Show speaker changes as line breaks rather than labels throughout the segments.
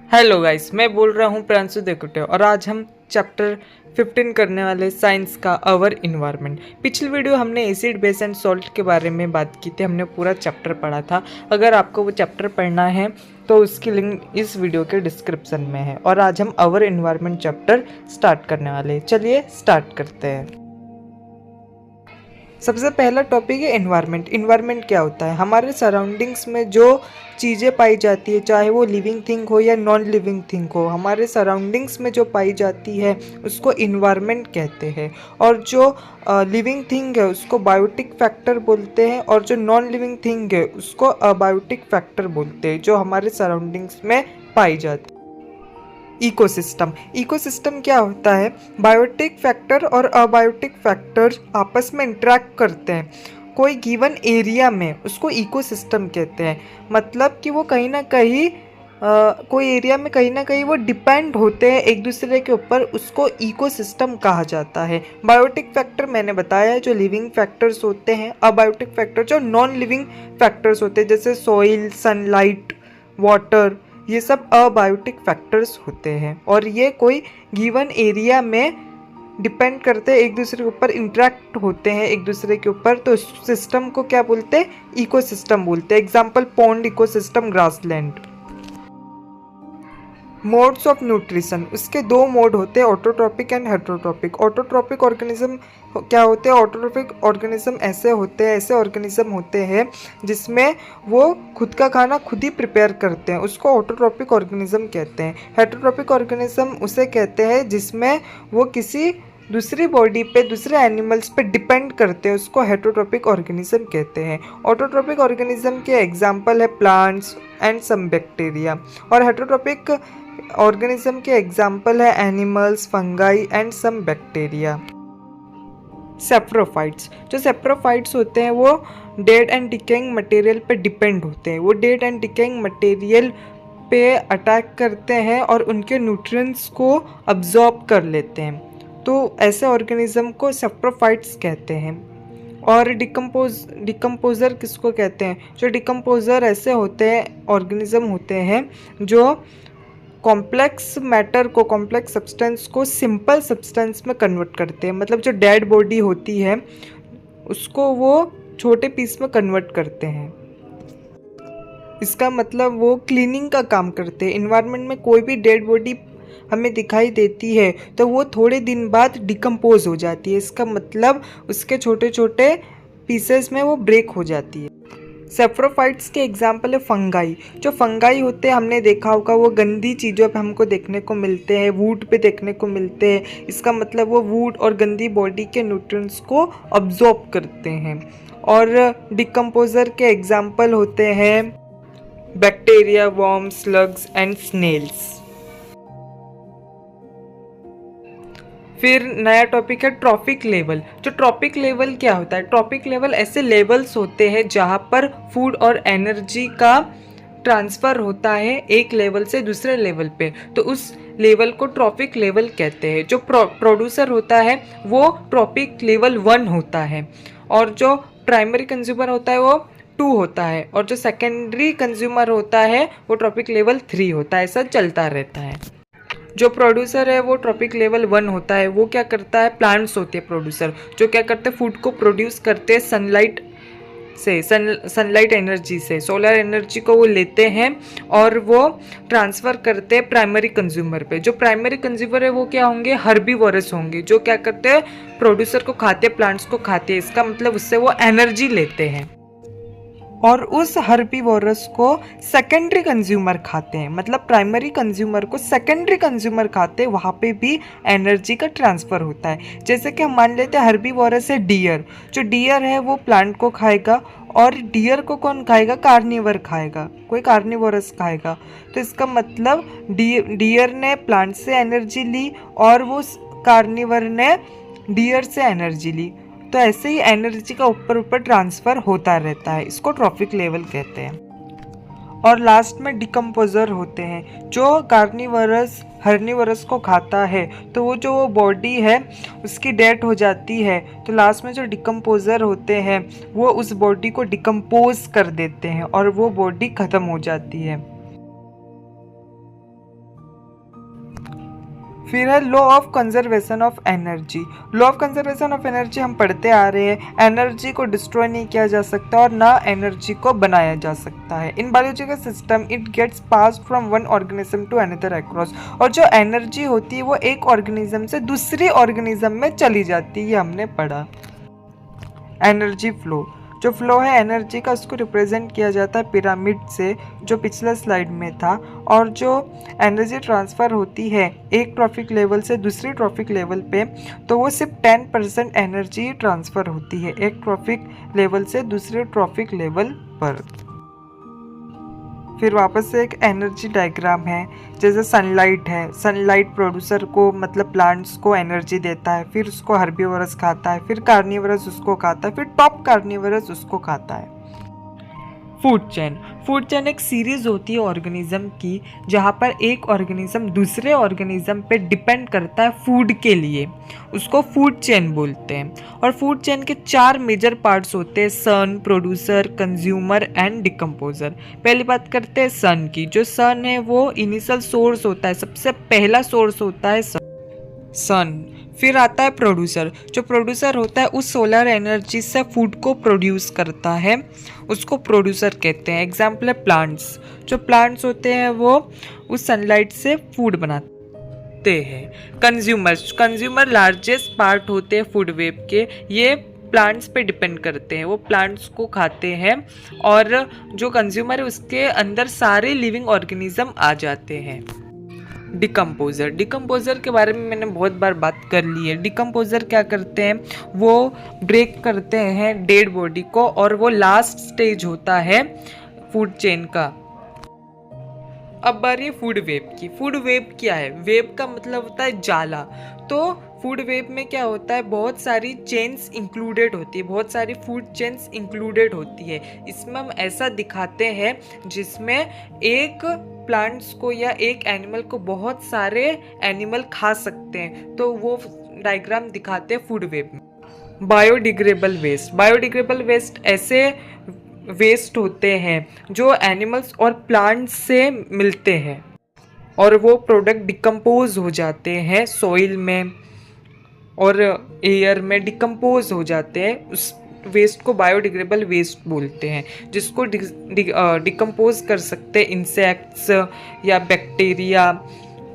Hello guys, मैं बोल रहा हूँ प्रांशु देकुटे और आज हम चैप्टर 15 करने वाले साइंस का अवर इन्वायरमेंट। पिछली वीडियो हमने एसिड बेस एंड सॉल्ट के बारे में बात की थी, हमने पूरा चैप्टर पढ़ा था। अगर आपको वो चैप्टर पढ़ना है तो उसकी लिंक इस वीडियो के डिस्क्रिप्शन में है। और आज हम अवर इन्वायरमेंट चैप्टर स्टार्ट करने वाले हैं। चलिए स्टार्ट करते हैं। सबसे पहला टॉपिक है एनवायरनमेंट। एनवायरनमेंट क्या होता है? हमारे सराउंडिंग्स में जो चीज़ें पाई जाती है, चाहे वो लिविंग थिंग हो या नॉन लिविंग थिंग हो, हमारे सराउंडिंग्स में जो पाई जाती है उसको एनवायरनमेंट कहते हैं। और जो लिविंग थिंग है उसको बायोटिक फैक्टर बोलते हैं, और जो नॉन लिविंग थिंग है उसको अबायोटिक फैक्टर बोलते हैं, जो हमारे सराउंडिंग्स में पाई जाती है। इकोसिस्टम। इकोसिस्टम क्या होता है? बायोटिक फैक्टर और अबायोटिक फैक्टर आपस में इंटरेक्ट करते हैं कोई गिवन एरिया में, उसको इकोसिस्टम कहते हैं। मतलब कि वो कहीं ना कहीं कोई एरिया में कहीं ना कहीं वो डिपेंड होते हैं एक दूसरे के ऊपर, उसको इकोसिस्टम कहा जाता है। बायोटिक फैक्टर मैंने बताया है जो लिविंग फैक्टर्स होते हैं, अबायोटिक फैक्टर जो नॉन लिविंग फैक्टर्स होते हैं, जैसे सॉइल, सनलाइट, वाटर, ये सब अबायोटिक फैक्टर्स होते हैं। और ये कोई गिवन एरिया में डिपेंड करते हैं, एक दूसरे के ऊपर इंटरेक्ट होते हैं एक दूसरे के ऊपर, तो इस सिस्टम को क्या बोलते हैं? इकोसिस्टम बोलते हैं। Example pond ecosystem, grassland. Modes of nutrition, उसके दो मोड होते हैं, autotrophic and heterotrophic. Autotrophic organism क्या होते हैं? ऑटोट्रॉपिक ऑर्गेनिज्म ऐसे ऑर्गेनिज्म होते हैं जिसमें वो खुद का खाना खुद ही प्रिपेयर करते हैं, उसको ऑटोट्रॉपिक ऑर्गेनिज्म कहते हैं। हेटरोट्रॉपिक ऑर्गेनिज्म उसे कहते हैं जिसमें वो किसी दूसरी बॉडी पे, दूसरे एनिमल्स पे डिपेंड करते हैं, उसको हेटरोट्रॉपिक ऑर्गेनिज्म कहते हैं। ऑटोट्रॉपिक ऑर्गेनिज्म के एग्जांपल है प्लांट्स एंड सम बैक्टीरिया। और हेटरोट्रॉपिक ऑर्गेनिज्म के एग्जाम्पल है animals, fungi and some bacteria. Saprophytes. जो सेप्रोफाइट्स होते हैं वो डेड एंड डिकेइंग मटेरियल पे डिपेंड होते हैं। वो डेड एंड डिकेइंग मटेरियल पे अटैक करते हैं और उनके न्यूट्रिएंट्स को अब्जॉर्ब कर लेते हैं, तो ऐसे ऑर्गेनिज्म को सेप्रोफाइट्स कहते हैं। और डिकम्पोजर किसको कहते हैं? जो डिकम्पोजर ऐसे होते हैं, ऑर्गेनिज्म होते हैं जो कॉम्प्लेक्स मैटर को, कॉम्प्लेक्स सब्सटेंस को सिंपल सब्सटेंस में कन्वर्ट करते हैं। मतलब जो डेड बॉडी होती है उसको वो छोटे पीस में कन्वर्ट करते हैं। इसका मतलब वो क्लीनिंग का काम करते हैं। इन्वायरमेंट में कोई भी डेड बॉडी हमें दिखाई देती है तो वो थोड़े दिन बाद डिकम्पोज हो जाती है, इसका मतलब उसके छोटे छोटे पीसेस में वो ब्रेक हो जाती है। सेप्रोफाइट्स के एग्जाम्पल है फंगाई। जो फंगाई होते हैं हमने देखा होगा, वो गंदी चीज़ों पे हमको देखने को मिलते हैं, वुड पे देखने को मिलते हैं, इसका मतलब वो वुड और गंदी बॉडी के न्यूट्रिएंट्स को अब्जॉर्ब करते हैं। और डिकम्पोजर के एग्जाम्पल होते हैं bacteria, worms, slugs and snails. फिर नया टॉपिक है ट्रॉपिक लेवल। जो ट्रॉपिक लेवल क्या होता है? ट्रॉपिक लेवल ऐसे लेवल्स होते हैं जहाँ पर फूड और एनर्जी का ट्रांसफ़र होता है एक लेवल से दूसरे लेवल पे, तो उस लेवल को ट्रॉपिक लेवल कहते हैं। जो प्रोड्यूसर होता है वो ट्रॉपिक लेवल 1 होता है, और जो प्राइमरी कंज्यूमर होता है वो 2 होता है, और जो सेकेंडरी कंज्यूमर होता है वो ट्रॉपिक लेवल 3 होता है। ऐसा चलता रहता है। जो प्रोड्यूसर है वो ट्रॉपिक लेवल 1 होता है। वो क्या करता है? प्लांट्स होते हैं प्रोड्यूसर, जो क्या करते हैं? फूड को प्रोड्यूस करते हैं सनलाइट से, सनलाइट एनर्जी से, सोलर एनर्जी को वो लेते हैं और वो ट्रांसफ़र करते हैं प्राइमरी कंज्यूमर पे। जो प्राइमरी कंज्यूमर है वो क्या होंगे? हर्बीवोरस होंगे, जो क्या करते हैं? प्रोड्यूसर को खाते, प्लांट्स को खाते हैं, इसका मतलब उससे वो एनर्जी लेते हैं। और उस हर्बीवोरस को सेकेंडरी कंज्यूमर खाते हैं, मतलब प्राइमरी कंज्यूमर को सेकेंडरी कंज्यूमर खाते हैं, वहाँ पे भी एनर्जी का ट्रांसफ़र होता है। जैसे कि हम मान लेते हैं हर्बीवोरस है डियर। जो डियर है वो प्लांट को खाएगा, और डियर को कौन खाएगा? कार्निवर खाएगा, कोई कार्निवोरस खाएगा। तो इसका मतलब डियर ने प्लांट से एनर्जी ली और वो कार्निवर ने डियर से एनर्जी ली, तो ऐसे ही एनर्जी का ऊपर ऊपर ट्रांसफ़र होता रहता है, इसको ट्रॉपिक लेवल कहते हैं। और लास्ट में डिकम्पोजर होते हैं। जो कार्निवरस हर्निवरस को खाता है तो वो जो बॉडी है उसकी डेथ हो जाती है, तो लास्ट में जो डिकम्पोजर होते हैं वो उस बॉडी को डिकम्पोज कर देते हैं और वो बॉडी ख़त्म हो जाती है। फिर है law of conservation of energy. Law of conservation of energy हम पढ़ते आ रहे हैं, एनर्जी को डिस्ट्रॉय नहीं किया जा सकता और ना एनर्जी को बनाया जा सकता है। In biological system it gets passed from one organism to another across. और जो एनर्जी होती है वो एक ऑर्गेनिज्म से दूसरे ऑर्गेनिज्म में चली जाती है, ये हमने पढ़ा। एनर्जी फ्लो, जो फ्लो है एनर्जी का उसको रिप्रेजेंट किया जाता है पिरामिड से, जो पिछला स्लाइड में था। और जो एनर्जी ट्रांसफ़र होती है एक ट्रॉफिक लेवल से दूसरी ट्रॉफिक लेवल पे, तो वो सिर्फ 10% एनर्जी ट्रांसफ़र होती है एक ट्रॉफिक लेवल से दूसरे ट्रॉफिक लेवल पर। फिर वापस से एक एनर्जी डायग्राम है, जैसे सनलाइट है, सनलाइट प्रोड्यूसर को मतलब प्लांट्स को एनर्जी देता है, फिर उसको हर्बीवोरस खाता है, फिर कार्निवोरस उसको खाता है, फिर टॉप कार्निवोरस उसको खाता है। फूड चेन, फूड चेन एक सीरीज होती है ऑर्गेनिज्म की, जहाँ पर एक ऑर्गेनिज्म दूसरे ऑर्गेनिज्म पे डिपेंड करता है फूड के लिए, उसको फूड चेन बोलते हैं। और फूड चेन के 4 मेजर पार्ट्स होते हैं, सन, प्रोड्यूसर, कंज्यूमर एंड डिकम्पोजर। पहली बात करते हैं सन की। जो सन है वो इनिशियल सोर्स होता है, सबसे पहला सोर्स होता है सन। फिर आता है प्रोड्यूसर। जो प्रोड्यूसर होता है उस सोलर एनर्जी से फूड को प्रोड्यूस करता है, उसको प्रोड्यूसर कहते हैं। एग्जाम्पल है प्लांट्स। जो प्लांट्स होते हैं वो उस सनलाइट से फूड बनाते हैं। कंज्यूमर्स, कंज्यूमर लार्जेस्ट पार्ट होते हैं फूड वेब के, ये प्लांट्स पे डिपेंड करते हैं, वो प्लांट्स को खाते हैं। और जो कंज्यूमर है उसके अंदर सारे लिविंग ऑर्गेनिज्म आ जाते हैं। डिकम्पोजर, डिकम्पोजर के बारे में मैंने बहुत बार बात कर ली है। डिकम्पोजर क्या करते हैं, वो ब्रेक करते हैं डेड बॉडी को, और वो लास्ट स्टेज होता है फूड चेन का। अब बारी फूड वेब की। फूड वेब क्या है? वेब का मतलब होता है जाला। तो फूड वेब में क्या होता है, बहुत सारी चेन्स इंक्लूडेड होती है, बहुत सारी फूड चेन्स इंक्लूडेड होती है। इसमें हम ऐसा दिखाते हैं जिसमें एक प्लांट्स को या एक एनिमल को बहुत सारे एनिमल खा सकते हैं, तो वो डायग्राम दिखाते हैं फूड वेब में। बायोडिग्रेडेबल वेस्ट, बायोडिग्रेडेबल वेस्ट ऐसे वेस्ट होते हैं जो एनिमल्स और प्लांट्स से मिलते हैं और वो प्रोडक्ट डिकम्पोज हो जाते हैं सॉइल में और एयर में डिकम्पोज हो जाते हैं। उस वेस्ट को बायोडिग्रेडेबल वेस्ट बोलते हैं, जिसको डिकम्पोज कर सकते हैं इंसेक्ट्स या बैक्टीरिया,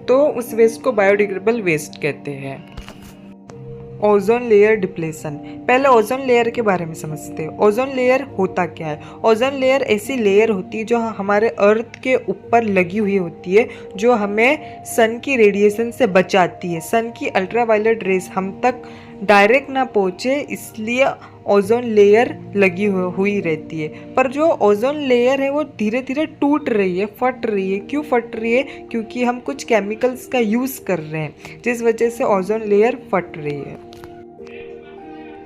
तो उस वेस्ट को बायोडिग्रेडेबल वेस्ट कहते हैं। ओजोन लेयर डिप्लेशन, पहले ओजोन लेयर के बारे में समझते हैं। ओजोन लेयर होता क्या है? ओजोन लेयर ऐसी लेयर होती है जो हमारे अर्थ के ऊपर लगी हुई होती है, जो हमें सन की रेडिएशन से बचाती है। सन की अल्ट्रावायलेट रेस हम तक डायरेक्ट ना पहुँचे, इसलिए ओजोन लेयर लगी हुई रहती है। पर जो ओजोन लेयर है वो धीरे धीरे टूट रही है, फट रही है। क्यों फट रही है? क्योंकि हम कुछ केमिकल्स का यूज़ कर रहे हैं, जिस वजह से ओजोन लेयर फट रही है।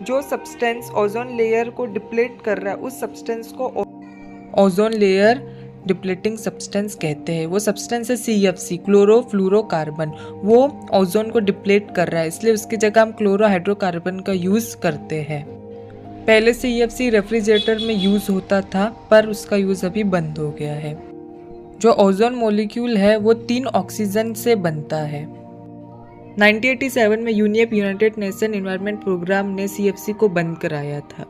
जो सब्सटेंस ओजोन लेयर को डिप्लीट कर रहा है, उस सब्सटेंस को ओजोन लेयर डिप्लीटिंग सब्सटेंस कहते हैं। वो सब्सटेंस है CFC, क्लोरोफ्लोरोकार्बन। वो ओजोन को डिप्लीट कर रहा है, इसलिए उसकी जगह हम क्लोरोहाइड्रोकार्बन का यूज़ करते हैं। पहले CFC रेफ्रिजरेटर में यूज़ होता था, पर उसका यूज़ अभी बंद हो गया है। जो ओजोन मॉलिक्यूल है वो 3 ऑक्सीजन से बनता है। 1987 में यूनियप यूनाइटेड नेशन एनवायरनमेंट प्रोग्राम ने CFC को बंद कराया था।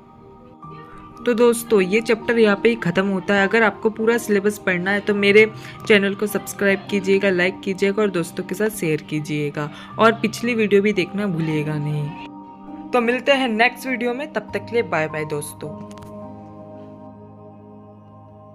तो दोस्तों ये चैप्टर यहाँ पे ही ख़त्म होता है। अगर आपको पूरा सिलेबस पढ़ना है तो मेरे चैनल को सब्सक्राइब कीजिएगा, लाइक कीजिएगा और दोस्तों के साथ शेयर कीजिएगा, और पिछली वीडियो भी देखना भूलिएगा नहीं। तो मिलते हैं नेक्स्ट वीडियो में, तब तक के लिए बाय बाय दोस्तों।